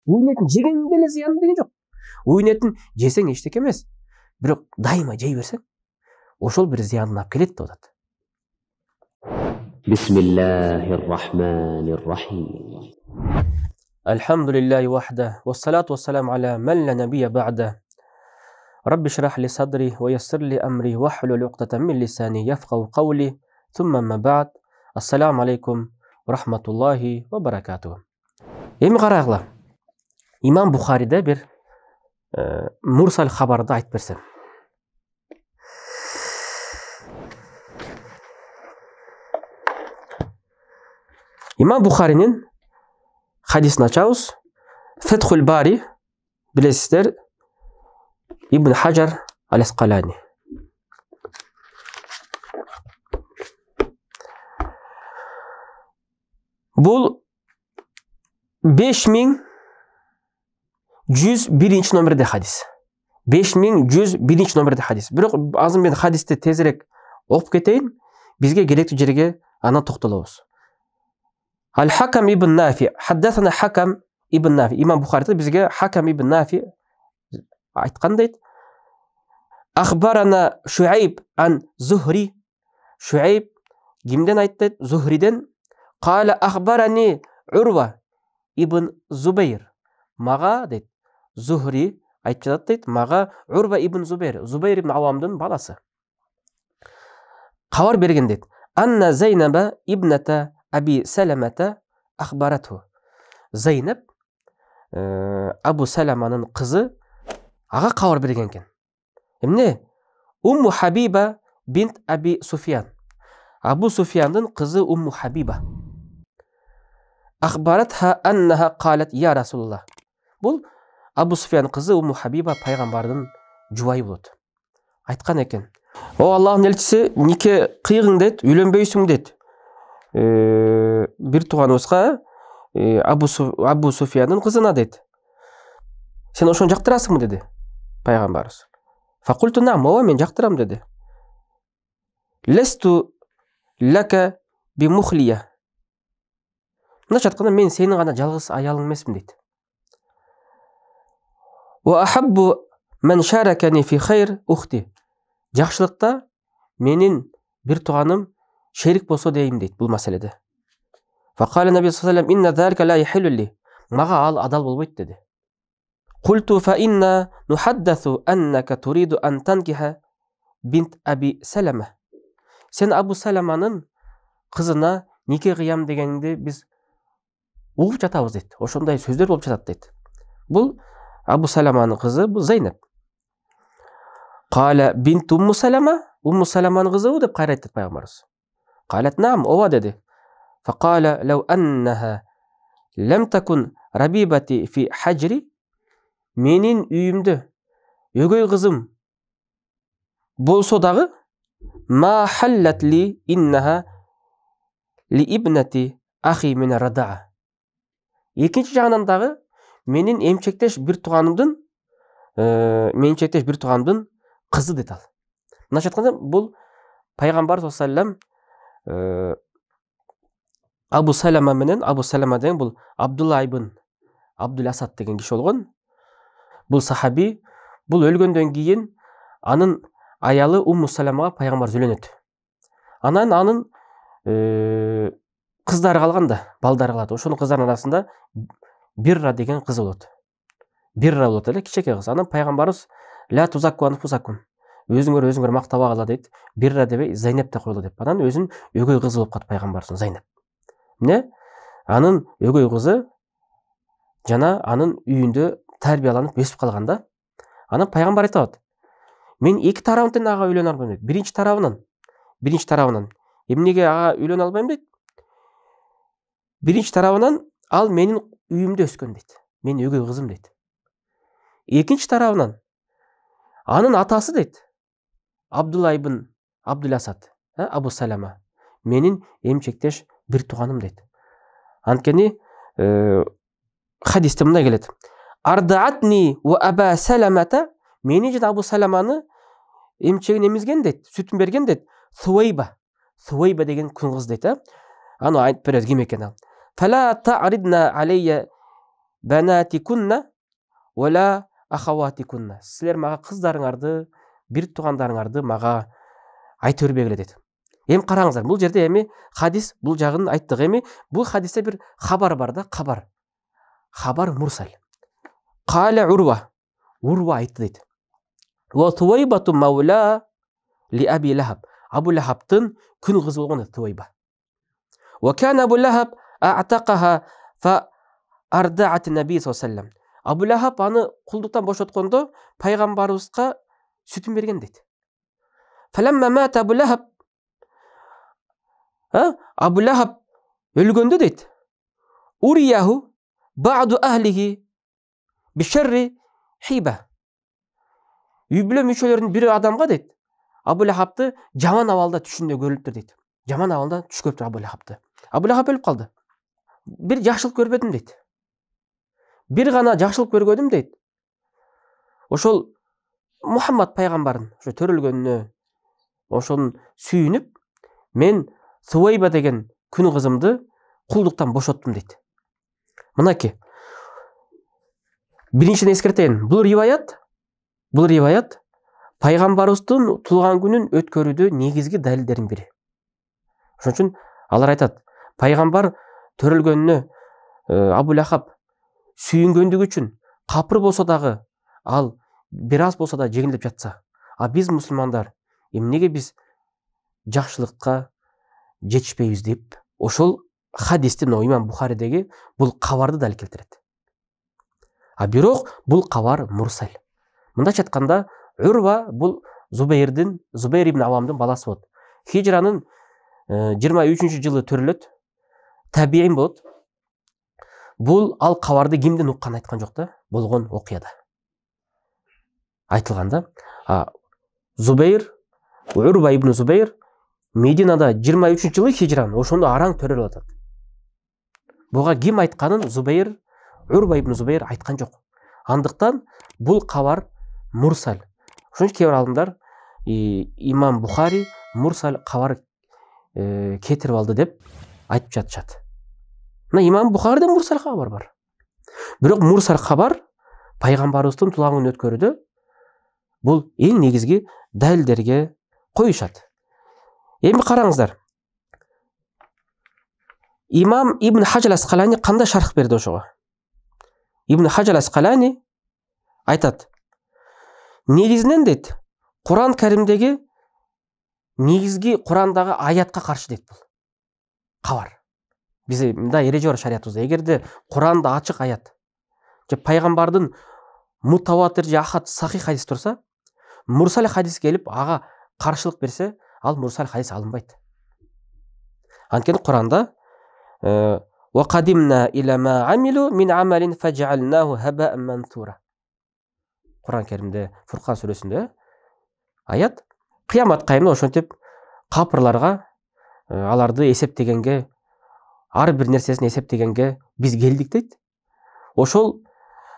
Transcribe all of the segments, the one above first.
Уйын етін жегенде эле зыян деген жок. Уйын етін жесең эчтеке эмес. Бирок дайыма жей берсең, ошол бир зыянын алып келет деп атат. Бисмиллахир-рахманир-рахим. Алхамдулиллахи вахда, вассалату вассаламу аля ман ла набия ба'да. Рабби шрах ли садри ва яссир ли амри вахлул уqдатан мин лисани яфқаху қаули. Thumma amma ba'd. Ассаламу алейкум рахматуллахи ва баракатуху. Эми карагыла. Имам Бухарида бир мурсал хабарды айтып берсем. Имам Бухаринин хадисин ачабыз. Фетхул Бари, билесиздер, Ибн Хаджар ал-Асқалани. Бул 5101 номерде хадис. 5101 номерде хадис. Бирок азыр мен хадисти тезирээк окуп кетейин. Бизге керектүү жерге ана токтолобуз. Аль-Хакам ибн Нафи, хаддасана Хакам ибн Нафи. Имам Бухарида бизге Хакам ибн Нафи айткан дейт. Ахбарана Шуайб ан Зухри. Шуайб кимден айтты? Зухриден. Кала ахбарани Урва ибн Зубайр. Мага дейт. Зухри айтып жатат дейт. Мага Урва ибн Зубайр. Зубайр ибн Авамдын баласы. Кабар берген дейт. Анна Зайнаба ибната Аби Саламата ахбарату. Зайнаб Абу Саламанын кызы ага кабар берген экен. Эмне? Умму Хабиба бинт Аби Суфиян. Абу Суфияндын кызы Умму Хабиба. Ахбаратха аннаха калат я Расулуллах. Бул Абу Суфиян кызы Умму Хабиба пайгамбардын жубайы болот. Айткан экен. О Аллахтын элчиси, нике кыйгың дейт, үйлөнбөйсүң дейт. Бир тууганыбызга Абу Суфияндын кызына дейт. Сен ошону жактырасыңбы деди пайгамбарыбыз. Факульту нам, ооба мен жактырам деди. Лесту лака би мухлия. Мындайча айтканда мен сенин гана жалгыз аялың эмесмин дейт. Ва ахаббу ман шаракани фи хайр ухти. Жакшылыкта менин бир тууганым шерик болсо дейм дейт бул маселеде. Факала Наби саллаллаху алейхи ва саллям инна залика ла яхиллу ли. Мага ал адал болбойт деди. Культу фа инна нухаддасу аннака туриду ан танкиха бинт Аби Салама. Сен Абу Саламанын кызына нике кыям дегенди биз угуп жатабыз дейт. Ошондой сөздөр болуп жатат дейт. Бул Абу Саламанын кызы, бул Зайнаб. Кала бинт Умму Салама, Умму Саламанын кызыбы деп кайра айтты пайгамбарыбыз. Калат нам, ооба деди. Факала лау аннаха лам такун рабибати фи хаджри. Менин үйүмдө өгөй кызым болсо дагы ма халлат ли иннаха ли ибнати ахи мин радаа. Экинчи жагынан дагы менин эмчектеш бир тууганымдын кызы дейт ал. Мындайча айтканда бул пайгамбар саллаллаху алейхи ва саллям Абу Салама менен, Абу Салама деген бул Абдулла ибн Абдул Асад деген киши болгон. Бул сахаби, бул өлгөндөн кийин анын аялы Умму Саламага пайгамбар үйлөнөт. Анан анын кыздары калганда, балдары калат. Ошонун кыздарынын арасында Бирра деген кыз болот. Бирра болот эле, кичеке кыз. Анан пайгамбарыбыз ла тузакку анфусакум. Өзүңөр мактабагыла дейт. Бирра дебей Зайнеп деп койлу деп. Анан өзүн өгөй кызы болуп калат пайгамбарыбыздын Зайнеп. Эмне? Анын өгөй кызы жана анын үйүндө тарбияланып өсүп калганда, анан пайгамбар айтат: "Мен эки тарабынан ага үйлөнө албайм" дейт. Биринчи тарабынан. Эмнеге ага үйлөнө албайм дейт? Биринчи тарабынан ал менин үйүмдө өскөн дейт. Мен өгөй кызым дейт. Экинчи тарабынан анын атасы дейт. Абдулла ибн Абдул Асад, Абу Салама. Менин эмчектеш бир тууганым дейт. Анткени хадисте мындай келет. Ардаатни ва Аба Саламата. Мени жана Абу Саламаны эмчегин эмизген дейт, сүтүн берген дейт. Суайба деген кыз дейт. Аны айтып берет ким экен ал. Фала та'ридна алейя банатикунна вала ахаватикунна. Сілер маға қыздарыңарды, бір туғандарыңарды маға айтып бербегіле деді. Эми қараңыздар, бұл жерде эми хадис, бұл жағын айттық. Эми бұл хадисте бір хабар бар да, хабар мурсал. Қала Урва айтты дейді. Ва Туайбату маула ли Аби Лахаб. Абу Лахабтың күн қызы болған еді Туайба. Ва кан Абу Лахаб а'тақаха фа ардаат наби саллаллаху алейхи ва саллям. Абу Лахаб аны құлдықтан бошатқанда пайғамбарымызға сүтін берген дейді. Фаламма мат Абу Лахаб, Абу Лахаб өлгенде дейді. Урияху ба'ду ахлихи бишарри хиба. Үйбіле мүшелердің бірі адамға дейді. Абу Лахабты жаман авалда түшінде көріліпті дейді. Жаман авалда түш көріпті Абу Лахабты. Абу Лахаб өліп қалды. Bir жақшылық көрбедім дейді. Bir ғана жақшылық көргенім дейді. Ошол Мұхаммад пайғамбардың төрілгеніне ошоны сүйініп, мен Суайба деген күн қызымды құлдықтан бошаттым дейді. Мынаки, біріншіден ескертейін, бұл риваят пайғамбарымыздың туылған күнін өткөрүүдө негизги далилдердин бири. Ошон үчүн алар айтат, пайғамбар төрөлгөнүнө Абу Лахаб сүйүнгөндүгү үчүн капыр болсо дагы, ал бир аз болсо да жеңилдеп жатса, а биз мусулмандар эмнеге биз жакшылыкка жетишпейбиз деп, ошол хадисти Имам Бухаридеги бул кабарды далил келтирет. А бирок бул кабар мурсал. Мындайча айтканда, Урва бул Зубейр ибн Авамдын баласы болот. Хижранын 23-жылы төрөлөт, табиин болот. Бул ал кабарды кимден уккан айткан жок да, болгон окуяда айтылганда. Урва ибн Зубейр Мединада 23-жылы хижран, ошондо араң төрөлүп атат. Буга ким айтканын Урва ибн Зубейр айткан жок. Андыктан бул кабар мурсал. Ошон үчүн кээ бир алдымдар Имам Бухари мурсал кабар кетирип алды деп айтып жатышат. Мына Имам Бухариден мурсал кабар бар. Бирок мурсал кабар пайгамбарыбыздын туулган күнүн өткөрүүдө бул эң негизги далилдерге коюшат. Эми караңыздар. Имам Ибн Хаджар Асқалани кандай шарх берди ошого? Ибн Хаджар Асқалани айтат, негизинен дейт, Куран Каримдеги негизги Курандагы аятка каршы дейт бул кабар. Биз мындай эреже бар шариятыбызда, эгерде Куранда ачык аят же пайгамбардын мутаватир же ахад сахих хадис турса, мурсал хадис келип ага каршылык берсе, ал мурсал хадис алынбайт. Анткени Куранда وَقَدِمْنَا إِلَى مَا عَمِلُوا مِنْ عَمَلٍ فَجَعَلْنَاهُ هَبَاءً مَنْثُورًا. Куран Керимде, Фуркан сүресинде аят, кыямат кайымда ошентип капырларга аларды эсептегенге, ар бир нерсесин эсептегенге биз келдик дейт. Ошол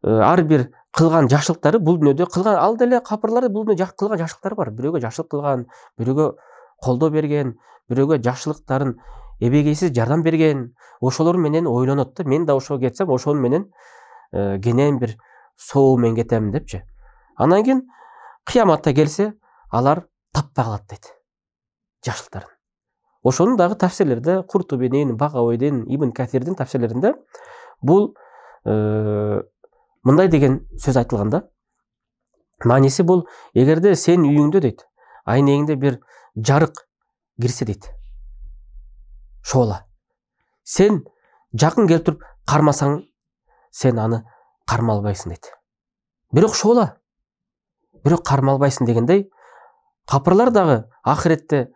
ар бир кылган жакшылыктары бул дүйнөдө кылган, ал деле капырлар бул дүйнөдө кылган жакшылыктары бар. Бирөөгө жакшылык кылган, бирөөгө колдоо берген, бирөөгө жакшылыктарын эбегейсиз жардам берген, ошолор менен ойлонот да, мен да ошого кетсем, ошонун менен кенен бир соо менен кетем депчи. Анан кийин кыяматта келсе, алар таппай калат дейт жакшылыктарын. Ошонун дагы тафсирлерде, Куртубинин, Багавийдин, Ибн Касирдин тафсирлеринде бул мындай деген сөз айтылганда, мааниси бул, эгерде сен үйүңдө дейт, айнегиңде бир жарык кирсе дейт, шоола, сен жакын келип туруп кармасаң, сен аны кармалбайсың дейт. Бирок шоола, бирок кармалбайсың дегендей, капырлар дагы ахиретте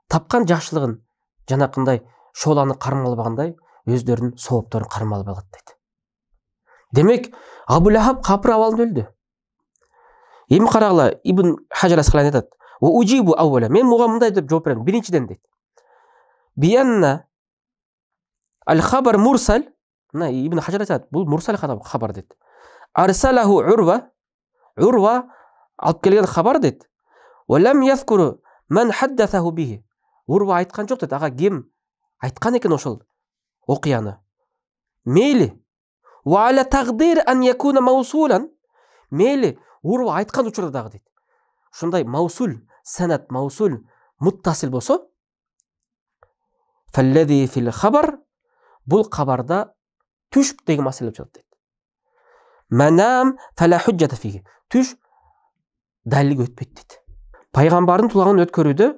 тапкан жакшылыгын жанакындай шооланы кармалбагандай, өздөрүнүн соопторун кармалбай калат дейт. Демек, Абу Лахаб капыр абалында өлдү. Эми карагыла, Ибн Хаджар Асқалани айтат, "Уджибу аула", мен муга мындай деп жооп берем, биринчиден дейт. Биянна аль-хабар мурсал, мына Ибн Хаджар айтат, бул мурсал хабар дейт. Арсалаху Урва алып келген хабар дейт. Валам язкуру ман хаддасаху бихи. Урва айткан жок дейт, ага ким айткан экен ошол окуяны. Мейли. Ва аля тагдир ан якуна маусулан. Мейлі урып айтқан учурда дагы дейт. Ушундай маусул, санат маусул, муттасил болсо, фаллази фил хабар, бул хабарда түш деген маселе чыгат дейт. Манам фала худжата фиги. Түш далилге өтпөйт дейт. Пайгамбардын тулагын өткөрүүдө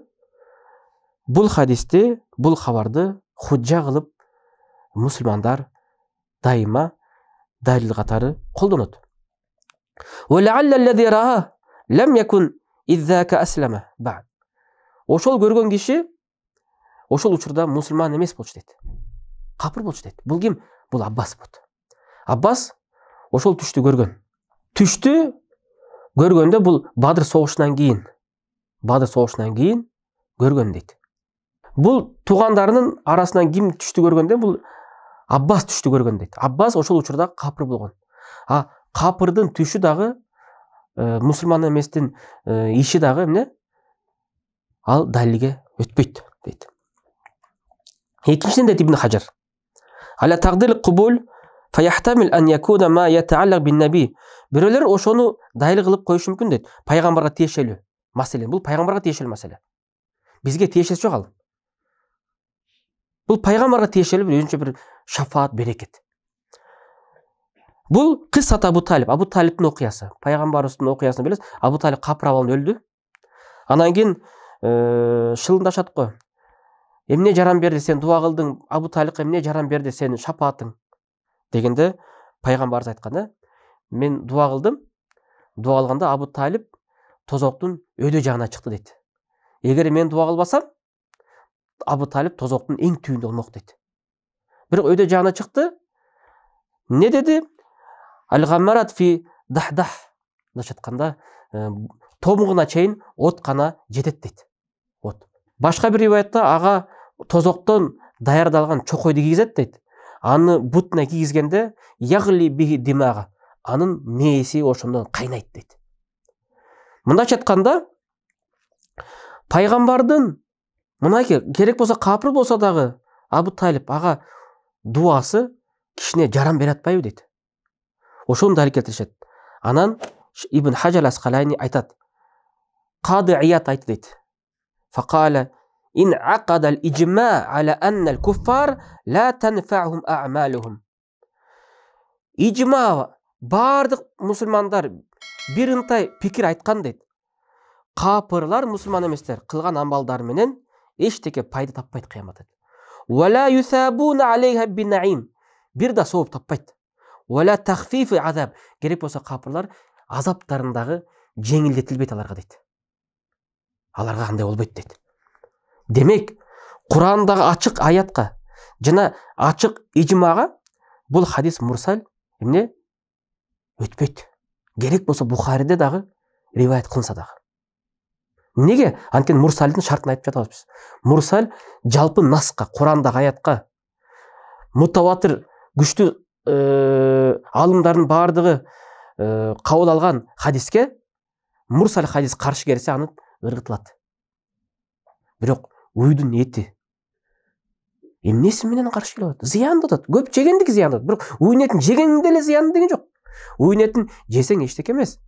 бул хадисти, бул хабарды худжа кылып мусулмандар дайыма далил катары колдонот. ولعل الذي راه لم يكن إذ ذاك أسلم بعد. Ошол көргөн киши ошол учурда мусулман эмес болчу дейт. Капыр болчу дейт. Бул ким? Бул Аббас болот. Аббас ошол түштү көргөн. Түштү көргөндө бул Бадыр согушунан кийин көргөн дейт. Бул туугандарынын арасынан ким түштү көргөндө бул Аббас түштү көргөн дейт. Аббас ошол учурда капыр болгон. Капырдын түшү дагы мусулман эместин иши дагы эмне? Ал далилге өтпөйт дейт. Экинчиден дейт Ибн Хажар. Аля тагдил кубул фаяхтамил ан якуна ма ятааллак бин наби. Бирөөлөр ошону далил кылып коюшу мүмкүн дейт. Пайгамбарга тиешелүү маселе. Бул пайгамбарга тиешелүү маселе. Бизге тиешеси жок ал. Бул пайгамбарга тиешелүү бир өзүнчө бир шафаат, берекет. Бул кыссат Абу Талиб, Абу Талибтин окуясы. Пайгамбарыбыздын окуясын билесиз. Абу Талиб капыр абалында өлдү. Анан кийин шылындашат го. Эмне жаран берди сен дуа кылдың? Абу Талиб эмне жаран берди сенин шафаатың? Дегенде пайгамбарыбыз айткан, мен дуа кылдым. Дуа кылганда Абу Талиб тозоктун өйдө жагына чыкты дейт. Эгер мен дуа кылбасам, Абу Талиб тозоктун эң түбүндө болмок дейт. Бирок өйдө жагына чыкты. Не деди? Ал-гамарат фи дахдах. Мындайча айтканда, томугуна чейин от кана жетет дейт. От. Башка бир риваятта ага тозоктон даярдалган чокойду кийгизет дейт. Аны бутуна кийгизгенде ягли бихи димага. Анын мээси ошондон кайнайт дейт. Мындайча айтканда, пайгамбардын мынакей керек болсо капыр болсо дагы Абу Талиб ага дуасы кишине жаран бере атпайбы дейт. Ошону далил келтиришет. Анан Ибн Хажар Аскалани айтат. Кады Ият айтты дейт. Факала ин акада al-ijma' ala anna al-kuffar la tanfa'uhum a'maluhum. Ижма бардык мусулмандар бир ынтай пикир айткан дейт. Капырлар мусулман эместер кылган амалдары менен эчтеке пайда таппайт кыяматта. Вала юсабуна алейха бин-наим. Бир да сооп таппайт. Вала тахфифи азаб. Керек болсо капырлар азаптарындагы жеңилдетилбейт аларга дейт. Аларга кандай болбойт дейт. Демек, Курандагы ачык аятка жана ачык ижмага бул хадис мурсал эмне өтпөйт. Керек болсо Бухариде дагы риваят кылынса дагы. Неге? Анткени мурсалдын шартын айтып жатабыз биз. Мурсал жалпы наска, Курандагы аятка мутаватир күчтүү алымдардын бардыгы кабыл алган хадиске мурсал хадис каршы келсе аны ыргытылат. Бирок уйдун эти эмнеси менен каршы келип атат? Зыян атат. Көп жегендик зыян атат. Бирок уйдун этин жегенде эле зыян деген жок. Уйдун этин жесең эчтеке эмес.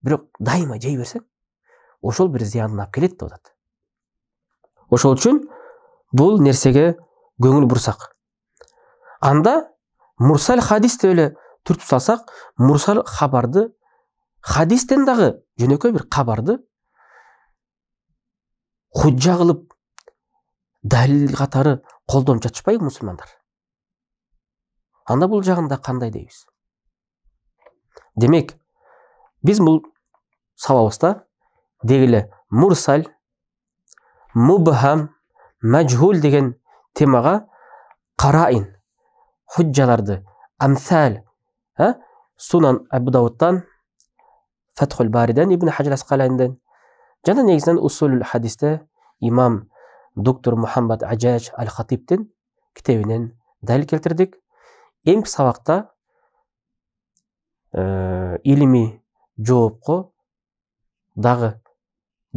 Бирок дайыма жей берсең, ошол бир зыяндын алып келет деп атат. Ошол үчүн бул нерсеге көңүл бурсак, анда мурсал хадисти эле түртүп салсак, мурсал хабарды хадистен дагы жөнөкөй бир кабарды худжа кылып далил катары колдонуп жатышпайбы мусулмандар? Анда бул жагында кандай дейбиз? Демек, биз бул сабагыбызда дегиле мурсал, мубхам, majhul деген темага караин, худжаларды, амсал, Сунан Абу Дауттан, Фатхул Бариден, Ибн Хажар Аскаланиден, жана негизинен усулул хадисте имам доктор Мухаммад Аджаж Аль-Хатибтин китебинен далил келтирдик. Эмки сабакта илимий жоопко дагы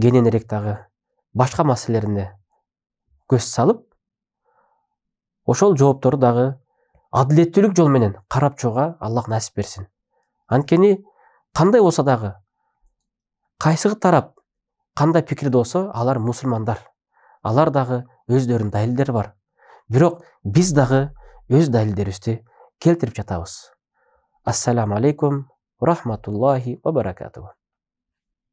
кененирээк дагы башка маселелерине көз салып, ошол жоопторду дагы адилеттүүлүк жол менен карап чыгууга Аллах насип берсин. Анткени кандай болсо дагы, кайсы тарап кандай пикирде болсо, алар мусулмандар. Алар дагы өздөрүнүн далилдери бар. Бирок биз дагы өз далилдерибизди келтирип жатабыз. Ассаламу алейкум ва рахматуллахи ва баракатуху.